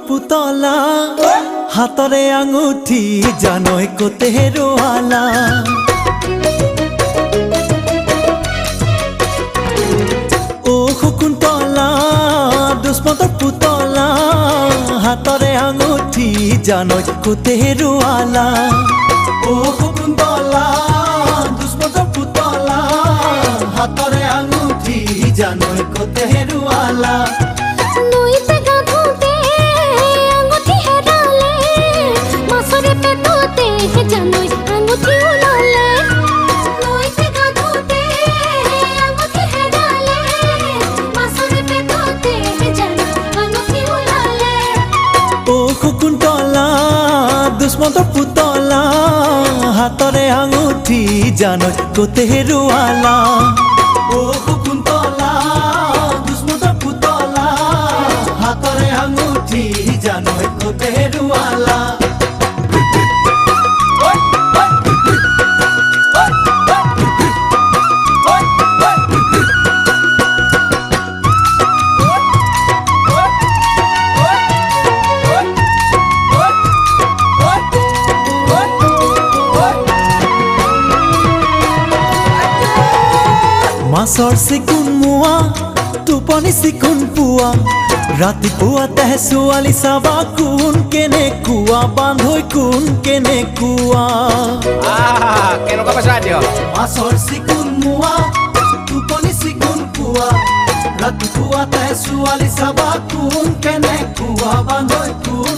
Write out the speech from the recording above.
পুতলা হাতৰে আঙুঠি জানই কোতে হেৰুৱালা ও শকুন্তলা দুষ্মন্তৰ পুতলা হাতৰে আঙুঠি জানই কোতে হেৰুৱালা ও শকুন্তলা দুষ্মন্তৰ পুতলা হাতৰে আঙুঠি জানই কোতে হেৰুৱালা শকুন্তলা দুষ্মন্তৰ পুতলা হাতৰে আঙুঠি জানই কোতে হেৰুৱালা ও শকুন্তলা দুষ্মন্তৰ পুতলা হাতৰে আঙুঠি জানই কোতে হেৰুৱালা মাছৰ চিকুণ মুৱা টোপনি চিকুণ পুৱা ৰাতিপুৱা তেহ ছোৱালী চাবা কোন কেনেকুৱা বান্ধৈ কোন কেনেকুৱা কেনেকুৱা পাইছা দিয় মাছৰ চিকুণ মুৱা টোপনি চিকুণ পুৱা ৰাতিপুৱা তেহ ছোৱালী চাবা কোন কেনেকুৱা বান্ধৈ কোন